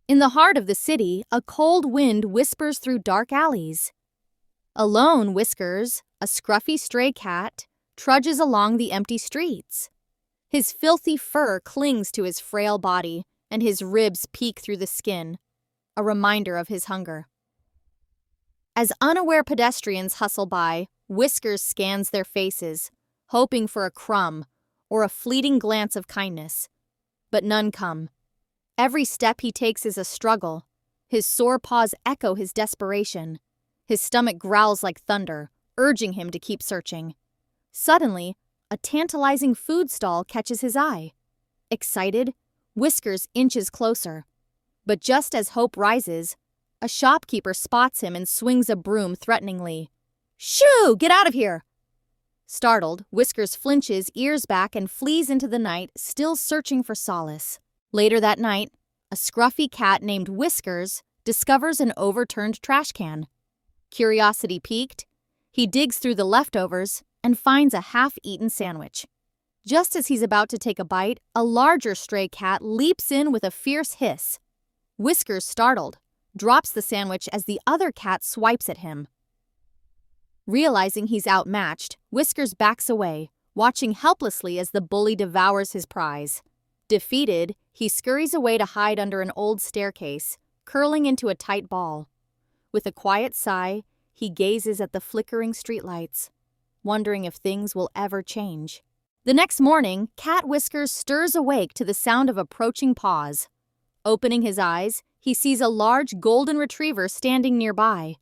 In the heart of the city, a cold wind whispers through dark alleys. Alone, Whiskers, a scruffy stray cat, trudges along the empty streets. His filthy fur clings to his frail body, and his ribs peek through the skin, a reminder of his hunger. As unaware pedestrians hustle by, Whiskers scans their faces, hoping for a crumb or a fleeting glance of kindness. But none come. Every step he takes is a struggle. His sore paws echo his desperation. His stomach growls like thunder, urging him to keep searching. Suddenly, a tantalizing food stall catches his eye. Excited, Whiskers inches closer. But just as hope rises, a shopkeeper spots him and swings a broom threateningly. "Shoo! Get out of here!" Startled, Whiskers flinches, ears back, and flees into the night, still searching for solace. Later that night, a scruffy cat named Whiskers discovers an overturned trash can. Curiosity piqued, he digs through the leftovers and finds a half-eaten sandwich. Just as he's about to take a bite, a larger stray cat leaps in with a fierce hiss. Whiskers, startled, drops the sandwich as the other cat swipes at him. Realizing he's outmatched, Whiskers backs away, watching helplessly as the bully devours his prize. Defeated, he scurries away to hide under an old staircase, curling into a tight ball. With a quiet sigh, he gazes at the flickering streetlights, wondering if things will ever change. The next morning, Cat Whiskers stirs awake to the sound of approaching paws. Opening his eyes, he sees a large golden retriever standing nearby.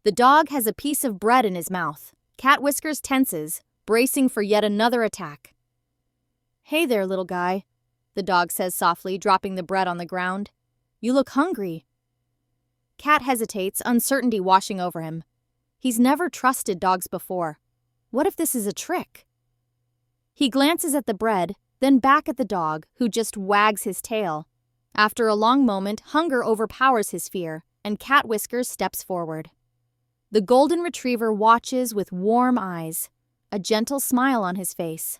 The dog has a piece of bread in his mouth. Cat Whiskers tenses, bracing for yet another attack. "Hey there, little guy," the dog says softly, dropping the bread on the ground. "You look hungry." Cat hesitates, uncertainty washing over him. He's never trusted dogs before. What if this is a trick? He glances at the bread, then back at the dog, who just wags his tail. After a long moment, hunger overpowers his fear, and Cat Whiskers steps forward. The golden retriever watches with warm eyes, a gentle smile on his face.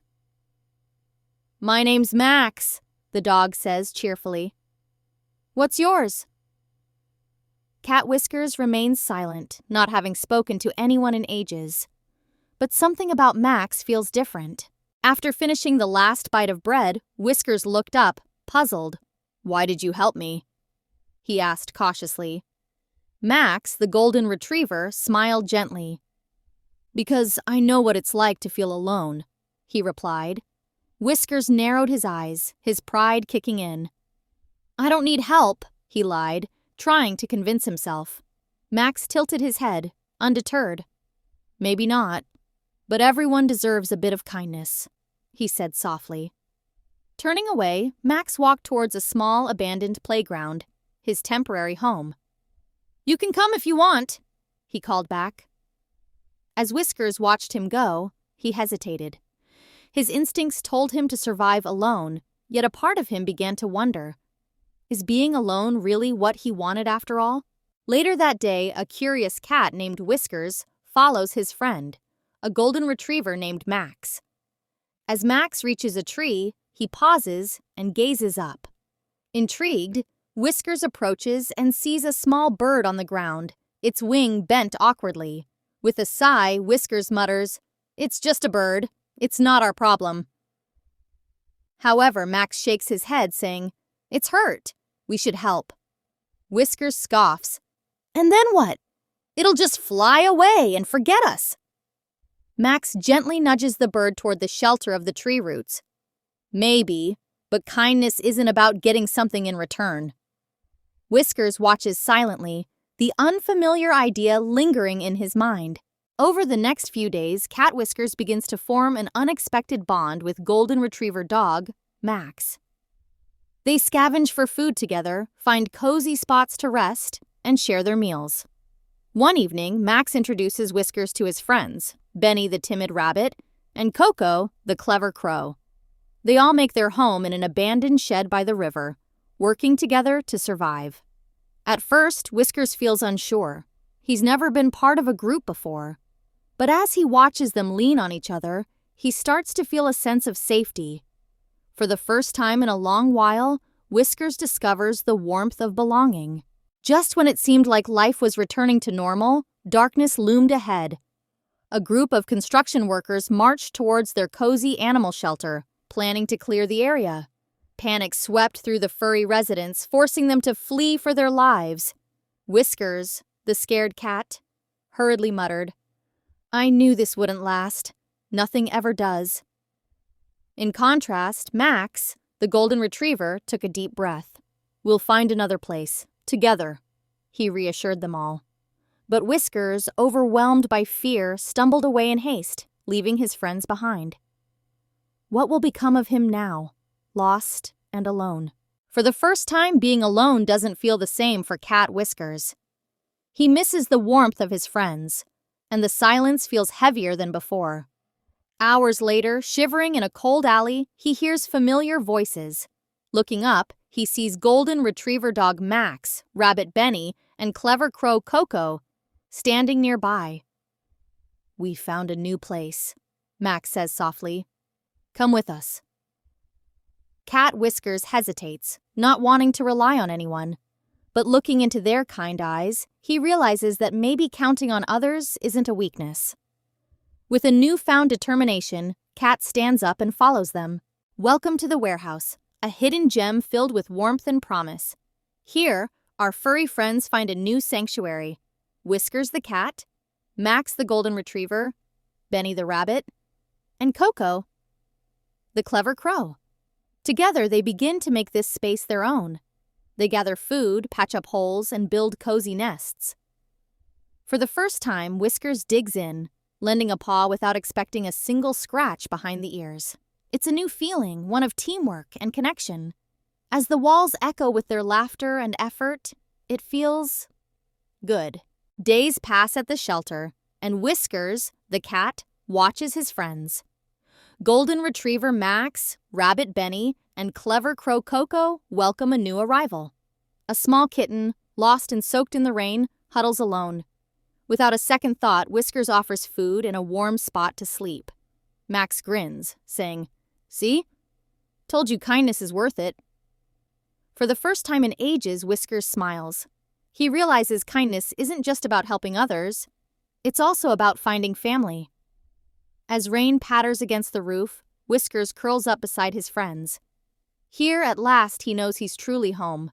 "My name's Max," the dog says cheerfully. "What's yours?" Cat Whiskers remains silent, not having spoken to anyone in ages. But something about Max feels different. After finishing the last bite of bread, Whiskers looked up, puzzled. "Why did you help me?" he asked cautiously. Max, the golden retriever, smiled gently. "Because I know what it's like to feel alone," he replied. Whiskers narrowed his eyes, his pride kicking in. "I don't need help," he lied, trying to convince himself. Max tilted his head, undeterred. "Maybe not, but everyone deserves a bit of kindness," he said softly. Turning away, Max walked towards a small, abandoned playground, his temporary home. "You can come if you want," he called back. As Whiskers watched him go, he hesitated. His instincts told him to survive alone, yet a part of him began to wonder, is being alone really what he wanted after all? Later that day, a curious cat named Whiskers follows his friend, a golden retriever named Max. As Max reaches a tree, he pauses and gazes up. Intrigued, Whiskers approaches and sees a small bird on the ground, its wing bent awkwardly. With a sigh, Whiskers mutters, "It's just a bird. It's not our problem." However, Max shakes his head, saying, "It's hurt. We should help." Whiskers scoffs. "And then what? It'll just fly away and forget us." Max gently nudges the bird toward the shelter of the tree roots. "Maybe, but kindness isn't about getting something in return." Whiskers watches silently, the unfamiliar idea lingering in his mind. Over the next few days, Cat Whiskers begins to form an unexpected bond with golden retriever dog, Max. They scavenge for food together, find cozy spots to rest, and share their meals. One evening, Max introduces Whiskers to his friends, Benny the timid rabbit, and Coco the clever crow. They all make their home in an abandoned shed by the river, working together to survive. At first, Whiskers feels unsure. He's never been part of a group before. But as he watches them lean on each other, he starts to feel a sense of safety. For the first time in a long while, Whiskers discovers the warmth of belonging. Just when it seemed like life was returning to normal, darkness loomed ahead. A group of construction workers marched towards their cozy animal shelter, planning to clear the area. Panic swept through the furry residents, forcing them to flee for their lives. Whiskers, the scared cat, hurriedly muttered, "I knew this wouldn't last. Nothing ever does." In contrast, Max, the golden retriever, took a deep breath. "We'll find another place, together," he reassured them all. But Whiskers, overwhelmed by fear, stumbled away in haste, leaving his friends behind. What will become of him now, lost and alone? For the first time, being alone doesn't feel the same for Cat Whiskers. He misses the warmth of his friends, and the silence feels heavier than before. Hours later, shivering in a cold alley, he hears familiar voices. Looking up, he sees golden retriever dog Max, rabbit Benny, and clever crow Coco standing nearby. "We found a new place," Max says softly. "Come with us." Cat Whiskers hesitates, not wanting to rely on anyone. But looking into their kind eyes, he realizes that maybe counting on others isn't a weakness. With a newfound determination, Cat stands up and follows them. Welcome to the warehouse, a hidden gem filled with warmth and promise. Here, our furry friends find a new sanctuary. Whiskers the cat, Max the golden retriever, Benny the rabbit, and Coco the clever crow. Together, they begin to make this space their own. They gather food, patch up holes, and build cozy nests. For the first time, Whiskers digs in, lending a paw without expecting a single scratch behind the ears. It's a new feeling, one of teamwork and connection. As the walls echo with their laughter and effort, it feels good. Days pass at the shelter, and Whiskers, the cat, watches his friends. Golden retriever Max, rabbit Benny, and clever crow Coco welcome a new arrival. A small kitten, lost and soaked in the rain, huddles alone. Without a second thought, Whiskers offers food and a warm spot to sleep. Max grins, saying, "See? Told you kindness is worth it." For the first time in ages, Whiskers smiles. He realizes kindness isn't just about helping others. It's also about finding family. As rain patters against the roof, Whiskers curls up beside his friends. Here, at last, he knows he's truly home.